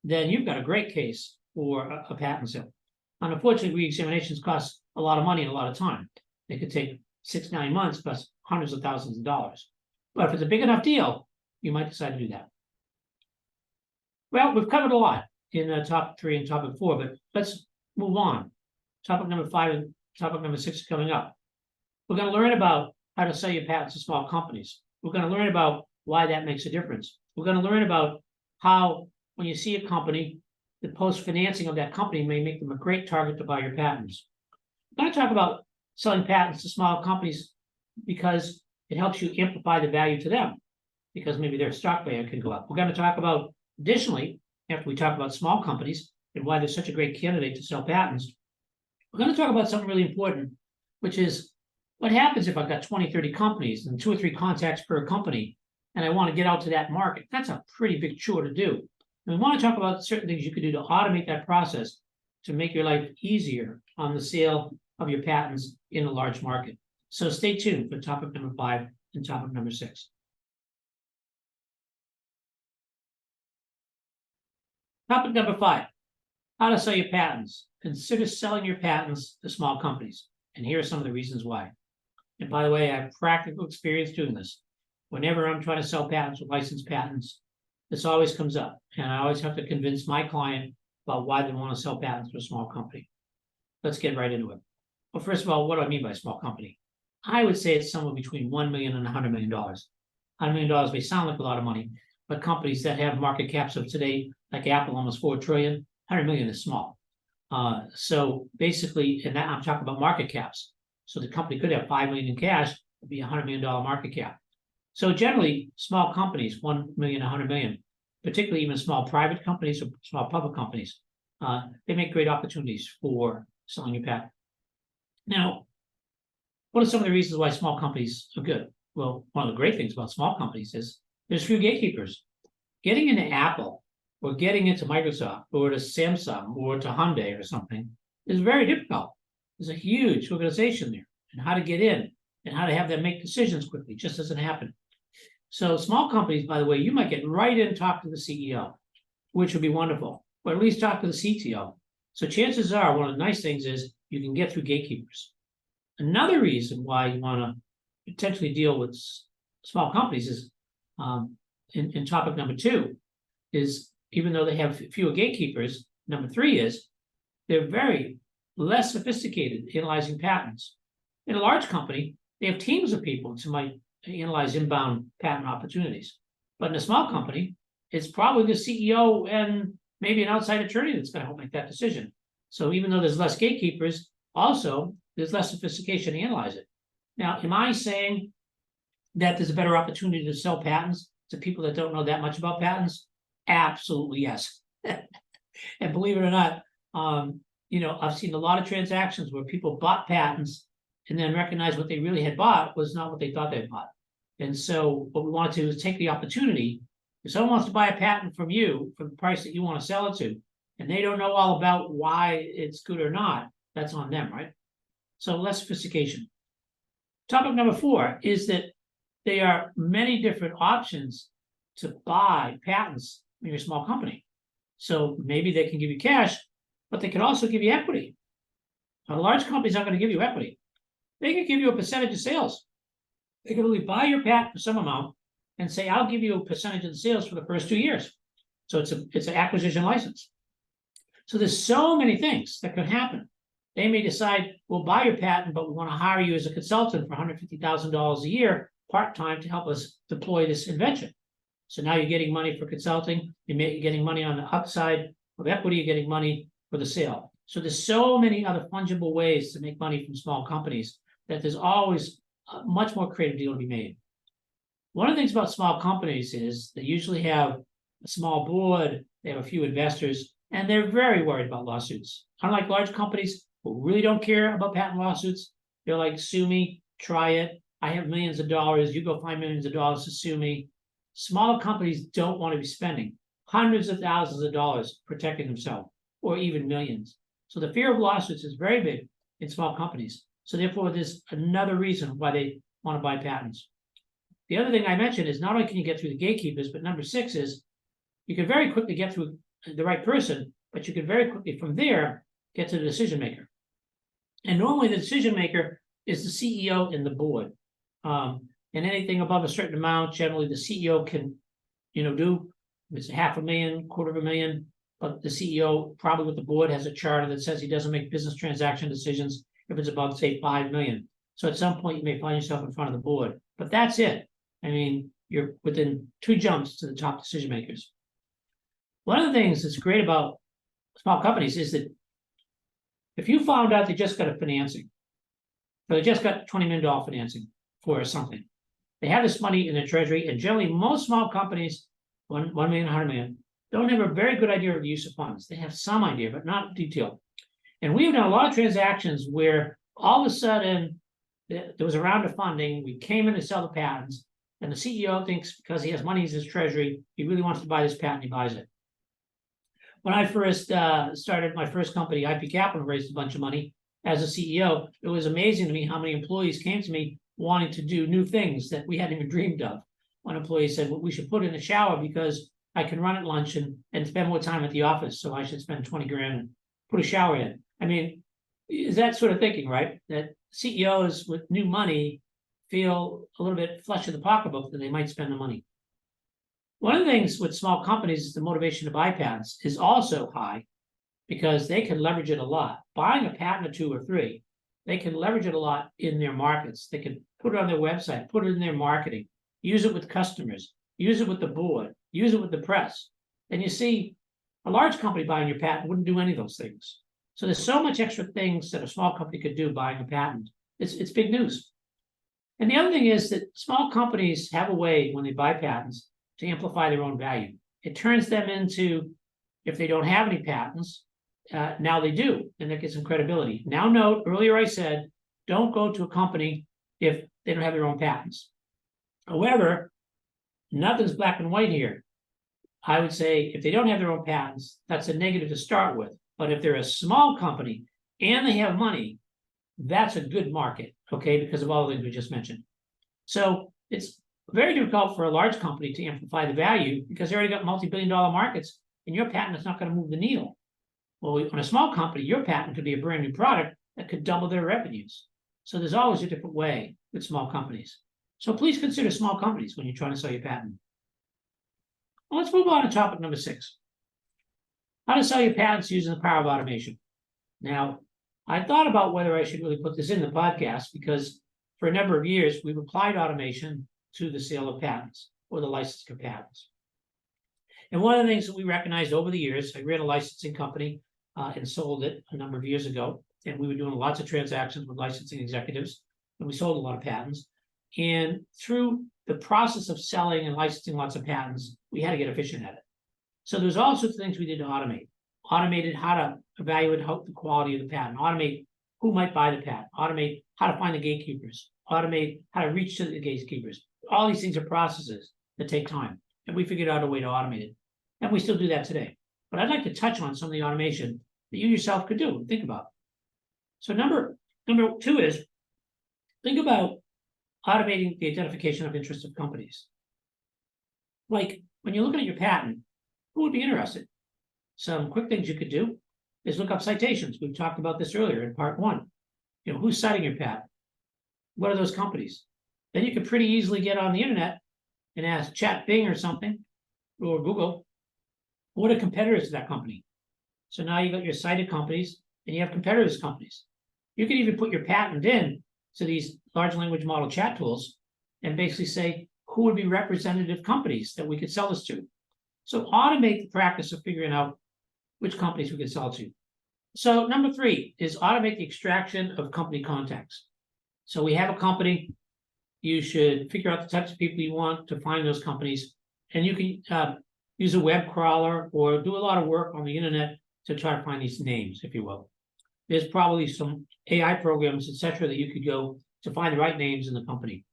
then you've got a great case for a patent sale. And unfortunately, reexaminations cost a lot of money and a lot of time. They could take 6-9 months plus hundreds of thousands of dollars. But if it's a big enough deal, you might decide to do that. Well, we've covered a lot in topic 3 and topic 4, but let's move on. Topic number 5 and topic number 6 is coming up. We're going to learn about how to sell your patents to small companies. We're going to learn about why that makes a difference. We're going to learn about how, when you see a company, the post-financing of that company may make them a great target to buy your patents. We're going to talk about selling patents to small companies because it helps you amplify the value to them, because maybe their stock value can go up. We're going to talk about, additionally, after we talk about small companies and why they're such a great candidate to sell patents, we're going to talk about something really important, which is what happens if I've got 20, 30 companies and 2 or 3 contacts per company, and I want to get out to that market. That's a pretty big chore to do. And we want to talk about certain things you could do to automate that process to make your life easier on the sale of your patents in a large market. So stay tuned for topic number 5 and topic number 6. Topic number 5, how to sell your patents. Consider selling your patents to small companies. And here are some of the reasons why. And by the way, I have practical experience doing this. Whenever I'm trying to sell patents or licensed patents, this always comes up. And I always have to convince my client about why they want to sell patents to a small company. Let's get right into it. Well, first of all, what do I mean by small company? I would say it's somewhere between $1 million and $100 million. $100 million may sound like a lot of money, but companies that have market caps of today, like Apple, almost $4 trillion, $100 million is small. So basically, and that I'm talking about market caps. So the company could have $5 million in cash, it'd be a $100 million market cap. So generally, small companies, 1 million, 100 million, particularly even small private companies or small public companies, they make great opportunities for selling your patent. Now, what are some of the reasons why small companies are good? Well, one of the great things about small companies is there's few gatekeepers. Getting into Apple or getting into Microsoft or to Samsung or to Hyundai or something is very difficult. There's a huge organization there, and how to get in and how to have them make decisions quickly just doesn't happen. So small companies, by the way, you might get right in and talk to the CEO, which would be wonderful, or at least talk to the CTO. So chances are one of the nice things is you can get through gatekeepers. Another reason why you want to potentially deal with small companies is in topic number 2 is, even though they have fewer gatekeepers, number 3 is they're very less sophisticated analyzing patents. In a large company, they have teams of people to might analyze inbound patent opportunities. But in a small company, it's probably the CEO and maybe an outside attorney that's going to help make that decision. So even though there's less gatekeepers, also there's less sophistication to analyze it. Now, am I saying that there's a better opportunity to sell patents to people that don't know that much about patents? Absolutely yes. And believe it or not, I've seen a lot of transactions where people bought patents and then recognized what they really had bought was not what they thought they had bought. And so what we want to do is take the opportunity. If someone wants to buy a patent from you for the price that you want to sell it to, and they don't know all about why it's good or not, that's on them, right? So less sophistication. Topic number 4 is that there are many different options to buy patents in your small company. So maybe they can give you cash, but they can also give you equity. Now, large companies aren't going to give you equity. They can give you a percentage of sales. They can only buy your patent for some amount and say, I'll give you a percentage of the sales for the first 2 years. So it's an acquisition license. So there's so many things that could happen. They may decide, we'll buy your patent, but we want to hire you as a consultant for $150,000 a year, part-time, to help us deploy this invention. So now you're getting money for consulting, you're getting money on the upside of equity, you're getting money for the sale. So there's so many other fungible ways to make money from small companies that there's always a much more creative deal to be made. One of the things about small companies is they usually have a small board, they have a few investors, and they're very worried about lawsuits. Unlike large companies who really don't care about patent lawsuits, they're like, sue me, try it. I have millions of dollars, you go find millions of dollars to sue me. Small companies don't want to be spending hundreds of thousands of dollars protecting themselves, or even millions. So the fear of lawsuits is very big in small companies. So therefore, there's another reason why they want to buy patents. The other thing I mentioned is not only can you get through the gatekeepers, but number 6 is you can very quickly get through the right person, but you can very quickly from there get to the decision maker. And normally the decision maker is the CEO and the board. And anything above a certain amount, generally the CEO can, do, if it's $500,000, $250,000, but the CEO, probably with the board, has a charter that says he doesn't make business transaction decisions if it's above, say, $5 million. So at some point you may find yourself in front of the board, but that's it. I mean, you're within 2 jumps to the top decision makers. One of the things that's great about small companies is that if you found out they just got a financing, or they just got $20 million financing for something, they have this money in their treasury, and generally most small companies, 1 million, 100 million, don't have a very good idea of the use of funds. They have some idea, but not detailed. And we've done a lot of transactions where all of a sudden there was a round of funding, we came in to sell the patents, and the CEO thinks because he has money in his treasury, he really wants to buy this patent, he buys it. When I first started my first company, IP Capital, raised a bunch of money as a CEO, it was amazing to me how many employees came to me wanting to do new things that we hadn't even dreamed of. One employee said, well, we should put in a shower because I can run at lunch and spend more time at the office, so I should spend 20 grand and put a shower in. I mean, is that sort of thinking, right? That CEOs with new money feel a little bit flush in the pocketbook that they might spend the money. One of the things with small companies is the motivation to buy patents is also high because they can leverage it a lot. Buying a patent or 2 or 3, they can leverage it a lot in their markets. They can put it on their website, put it in their marketing, use it with customers, use it with the board, use it with the press. And you see, a large company buying your patent wouldn't do any of those things. So there's so much extra things that a small company could do buying a patent. It's big news. And the other thing is that small companies have a way when they buy patents to amplify their own value. It turns them into, if they don't have any patents, now they do, and that gives them credibility. Now note, earlier I said, don't go to a company if they don't have their own patents. However, nothing's black and white here. I would say if they don't have their own patents, that's a negative to start with. But if they're a small company and they have money, that's a good market, okay, because of all the things we just mentioned. So it's very difficult for a large company to amplify the value because they already got multi-billion-dollar markets, and your patent is not going to move the needle. Well, on a small company, your patent could be a brand new product that could double their revenues. So there's always a different way with small companies. So please consider small companies when you're trying to sell your patent. Well, let's move on to topic number 6. How to sell your patents using the power of automation. Now, I thought about whether I should really put this in the podcast because for a number of years, we've applied automation to the sale of patents or the licensing of patents. And one of the things that we recognized over the years, I ran a licensing company and sold it a number of years ago. And we were doing lots of transactions with licensing executives, and we sold a lot of patents. And through the process of selling and licensing lots of patents, we had to get efficient at it. So there's all sorts of things we did to automate. Automated how to evaluate the quality of the patent, automate who might buy the patent, automate how to find the gatekeepers, automate how to reach to the gatekeepers. All these things are processes that take time, and we figured out a way to automate it. And we still do that today. But I'd like to touch on some of the automation that you yourself could do and think about. So number 2 is think about automating the identification of interest of companies. Like when you're looking at your patent, who would be interested? Some quick things you could do is look up citations. We've talked about this earlier in part 1. Who's citing your patent? What are those companies? Then you could pretty easily get on the internet and ask Chat Bing or something, or Google, what are competitors to that company? So now you got your cited companies and you have competitors companies. You can even put your patent in to these large language model chat tools and basically say, who would be representative companies that we could sell this to? So automate the practice of figuring out which companies we can sell to. So number 3 is automate the extraction of company contacts. So we have a company, you should figure out the types of people you want to find those companies, and you can use a web crawler or do a lot of work on the internet to try to find these names, if you will. There's probably some AI programs, etc., that you could go to find the right names in the company.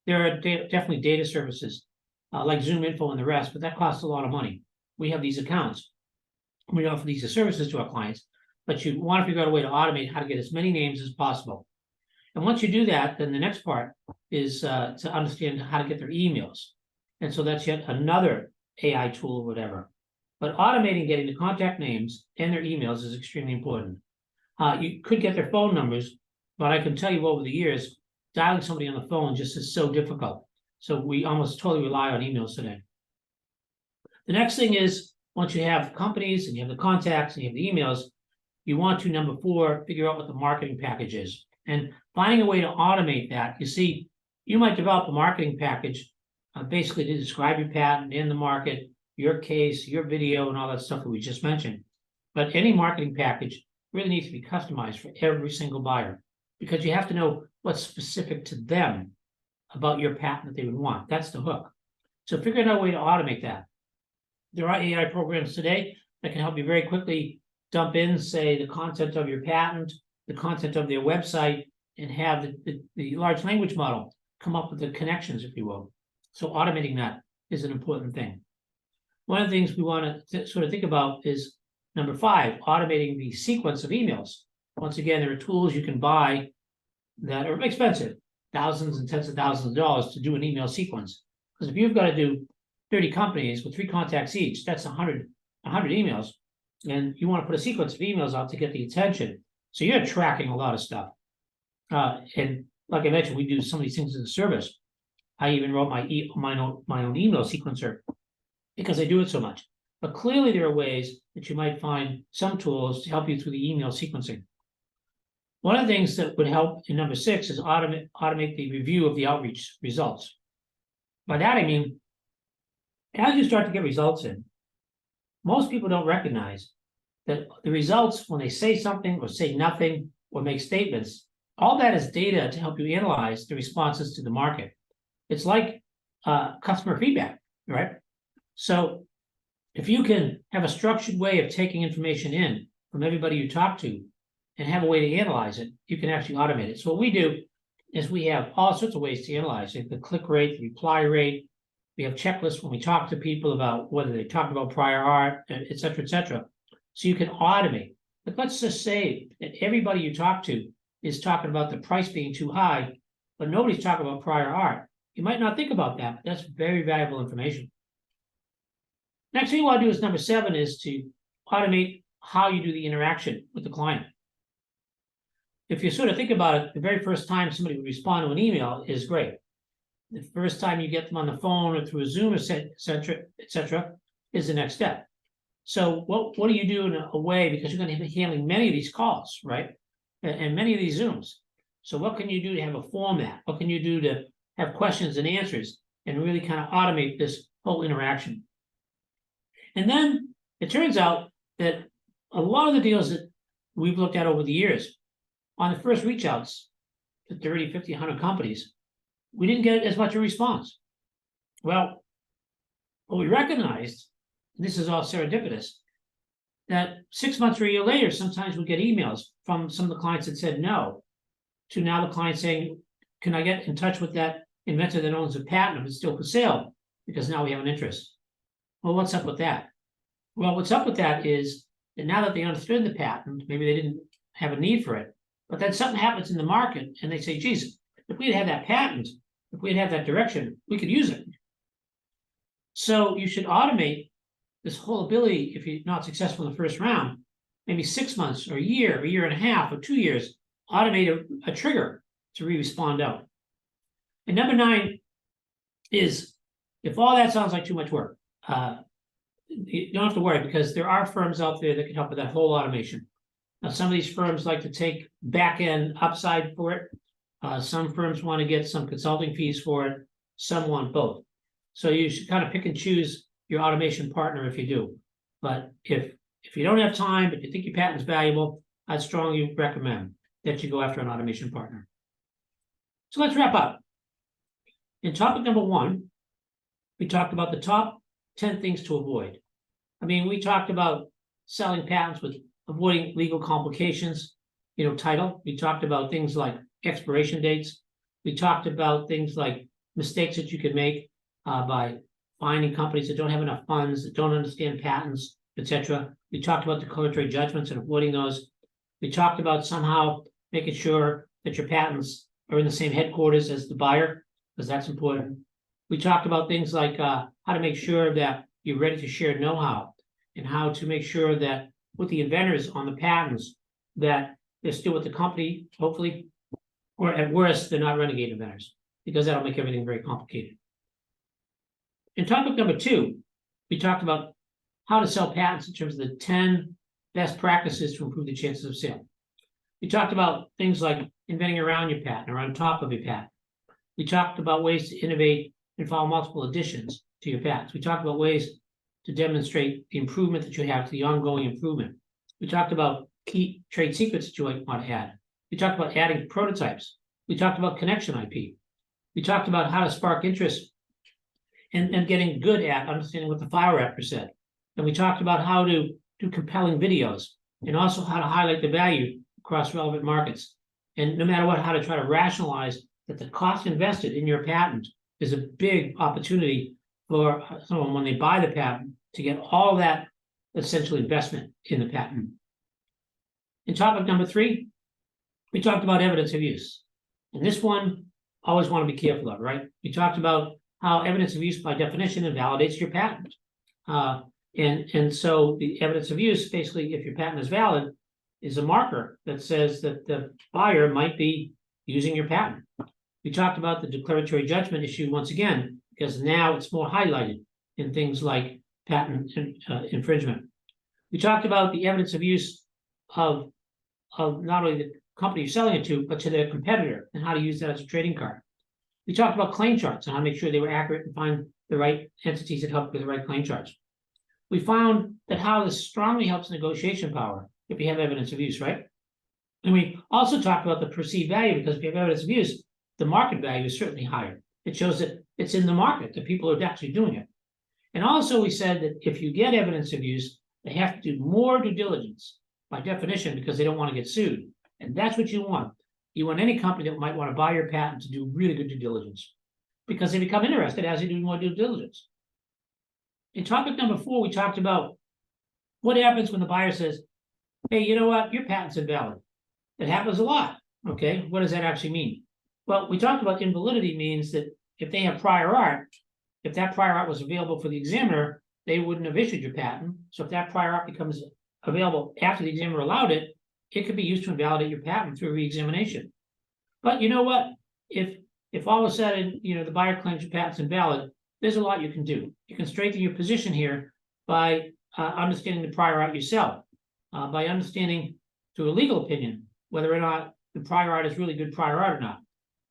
There are definitely data services like ZoomInfo and the rest, but that costs a lot of money. We have these accounts. We offer these services to our clients, but you want to figure out a way to automate how to get as many names as possible. And once you do that, then the next part is to understand how to get their emails. And so that's yet another AI tool or whatever. But automating getting the contact names and their emails is extremely important. You could get their phone numbers, but I can tell you over the years, dialing somebody on the phone just is so difficult. So we almost totally rely on emails today. The next thing is, once you have companies and you have the contacts and you have the emails, you want to, number 4, figure out what the marketing package is. And finding a way to automate that. You see, you might develop a marketing package basically to describe your patent in the market, your case, your video, and all that stuff that we just mentioned. But any marketing package really needs to be customized for every single buyer because you have to know what's specific to them about your patent that they would want. That's the hook. So figuring out a way to automate that. There are AI programs today that can help you very quickly dump in, say, the content of your patent, the content of their website, and have the large language model come up with the connections, if you will. So automating that is an important thing. One of the things we want to sort of think about is number 5, automating the sequence of emails. Once again, there are tools you can buy that are expensive, thousands and tens of thousands of dollars to do an email sequence. Because if you've got to do 30 companies with 3 contacts each, that's 100 emails. And you want to put a sequence of emails out to get the attention. So you're tracking a lot of stuff. And like I mentioned, we do some of these things in the service. I even wrote my own email sequencer because I do it so much. But clearly there are ways that you might find some tools to help you through the email sequencing. One of the things that would help in number 6 is automate the review of the outreach results. By that I mean, as you start to get results in, most people don't recognize that the results, when they say something or say nothing or make statements, all that is data to help you analyze the responses to the market. It's like customer feedback, right? So if you can have a structured way of taking information in from everybody you talk to and have a way to analyze it, you can actually automate it. So what we do is we have all sorts of ways to analyze it: the click rate, the reply rate. We have checklists when we talk to people about whether they talked about prior art, et cetera, et cetera. So you can automate. But let's just say that everybody you talk to is talking about the price being too high, but nobody's talking about prior art. You might not think about that, but that's very valuable information. Next thing you want to do is number 7 is to automate how you do the interaction with the client. If you sort of think about it, the very first time somebody would respond to an email is great. The first time you get them on the phone or through a Zoom, et cetera, is the next step. So what do you do in a way, because you're going to be handling many of these calls, right? And many of these Zooms. So what can you do to have a format? What can you do to have questions and answers and really kind of automate this whole interaction? And then it turns out that a lot of the deals that we've looked at over the years, on the first reach outs to 30, 50, 100 companies, we didn't get as much a response. Well, what we recognized, and this is all serendipitous, that 6 months or a year later, sometimes we get emails from some of the clients that said no, to now the client saying, can I get in touch with that inventor that owns a patent if it's still for sale? Because now we have an interest. Well, what's up with that? Well, what's up with that is that now that they understood the patent, maybe they didn't have a need for it, but then something happens in the market and they say, geez, if we had that patent, if we had that direction, we could use it. So you should automate this whole ability, if you're not successful in the first round, maybe 6 months or a year and a half or 2 years, automate a trigger to respond out. And number 9 is, if all that sounds like too much work, you don't have to worry, because there are firms out there that can help with that whole automation. Now, some of these firms like to take back-end upside for it. Some firms want to get some consulting fees for it. Some want both. So you should kind of pick and choose your automation partner if you do. But if you don't have time, but you think your patent's valuable, I'd strongly recommend that you go after an automation partner. So let's wrap up. In topic number 1, we talked about the top 10 things to avoid. I mean, we talked about selling patents with avoiding legal complications, title. We talked about things like expiration dates. We talked about things like mistakes that you could make by finding companies that don't have enough funds, that don't understand patents, etc. We talked about declaratory judgments and avoiding those. We talked about somehow making sure that your patents are in the same headquarters as the buyer, because that's important. We talked about things like how to make sure that you're ready to share know-how, and how to make sure that with the inventors on the patents, that they're still with the company, hopefully, or at worst, they're not renegade inventors, because that'll make everything very complicated. In topic number 2, we talked about how to sell patents in terms of the 10 best practices to improve the chances of sale. We talked about things like inventing around your patent or on top of your patent. We talked about ways to innovate and file multiple additions to your patents. We talked about ways to demonstrate the improvement that you have to the ongoing improvement. We talked about key trade secrets that you might want to add. We talked about adding prototypes. We talked about connection IP. We talked about how to spark interest and getting good at understanding what the file wrapper said. And we talked about how to do compelling videos, and also how to highlight the value across relevant markets. And no matter what, how to try to rationalize that the cost invested in your patent is a big opportunity for someone when they buy the patent to get all that essential investment in the patent. In topic number 3, we talked about evidence of use. And this one, always want to be careful of, right? We talked about how evidence of use by definition invalidates your patent. And so the evidence of use, basically, if your patent is valid, is a marker that says that the buyer might be using your patent. We talked about the declaratory judgment issue once again, because now it's more highlighted in things like patent infringement. We talked about the evidence of use of not only the company you're selling it to, but to their competitor, and how to use that as a trading card. We talked about claim charts and how to make sure they were accurate and find the right entities that help with the right claim charts. We found that how this strongly helps negotiation power if you have evidence of use, right? And we also talked about the perceived value, because if you have evidence of use, the market value is certainly higher. It shows that it's in the market, that people are actually doing it. And also we said that if you get evidence of use, they have to do more due diligence by definition, because they don't want to get sued. And that's what you want. You want any company that might want to buy your patent to do really good due diligence, because they become interested as they do more due diligence. In topic number 4, we talked about what happens when the buyer says, hey, you know what, your patent's invalid. It happens a lot. Okay, what does that actually mean? Well, we talked about invalidity means that if they have prior art, if that prior art was available for the examiner, they wouldn't have issued your patent. So if that prior art becomes available after the examiner allowed it, it could be used to invalidate your patent through re-examination. But you know what? If all of a sudden, the buyer claims your patent's invalid, there's a lot you can do. You can strengthen your position here by understanding the prior art yourself, by understanding through a legal opinion whether or not the prior art is really good prior art or not.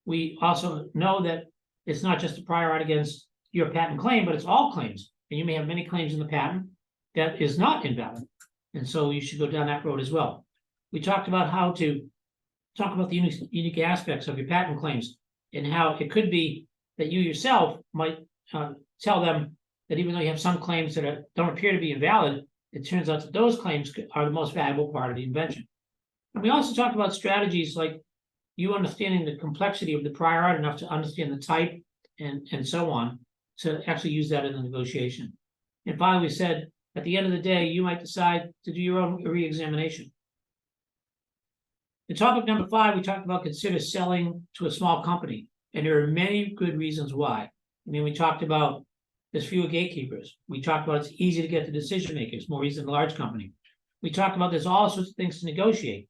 We also know that it's not just the prior art against your patent claim, but it's all claims. And you may have many claims in the patent that is not invalid. And so you should go down that road as well. We talked about how to talk about the unique aspects of your patent claims and how it could be that you yourself might tell them that even though you have some claims that don't appear to be invalid, it turns out that those claims are the most valuable part of the invention. And we also talked about strategies like you understanding the complexity of the prior art enough to understand the type and so on, to actually use that in the negotiation. And finally, we said, at the end of the day, you might decide to do your own re-examination. In topic number 5, we talked about consider selling to a small company. And there are many good reasons why. I mean, we talked about there's fewer gatekeepers. We talked about it's easy to get the decision makers, more easy than a large company. We talked about there's all sorts of things to negotiate,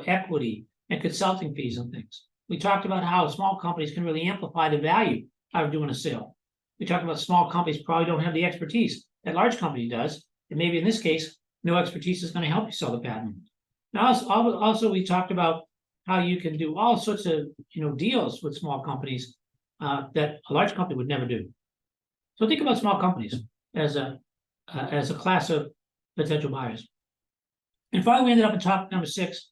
equity and consulting fees and things. We talked about how small companies can really amplify the value out of doing a sale. We talked about small companies probably don't have the expertise that large company does. And maybe in this case, no expertise is going to help you sell the patent. Now, also we talked about how you can do all sorts of deals with small companies that a large company would never do. So think about small companies as a class of potential buyers. And finally, we ended up in topic number 6,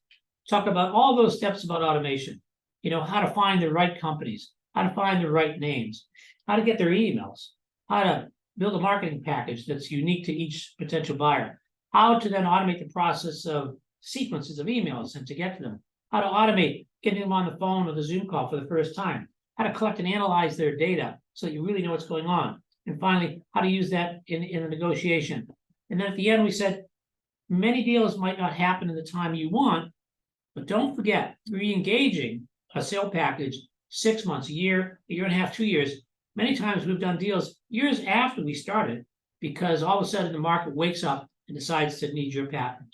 talk about all those steps about automation. How to find the right companies, how to find the right names, how to get their emails, how to build a marketing package that's unique to each potential buyer, how to then automate the process of sequences of emails and to get to them, how to automate getting them on the phone or the Zoom call for the first time, how to collect and analyze their data so that you really know what's going on. And finally, how to use that in a negotiation. And then at the end, we said, many deals might not happen in the time you want, but don't forget, re-engaging a sale package 6 months, a year and a half, 2 years. Many times we've done deals years after we started because all of a sudden the market wakes up and decides to need your patent.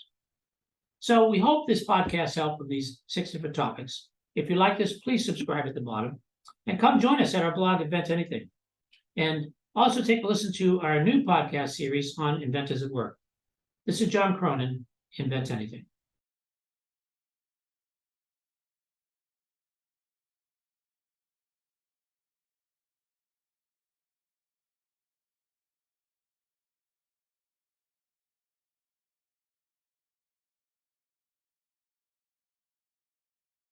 So we hope this podcast helped with these 6 different topics. If you like this, please subscribe at the bottom and come join us at our blog, Invent Anything. And also take a listen to our new podcast series on inventors at work. This is John Cronin, Invent Anything.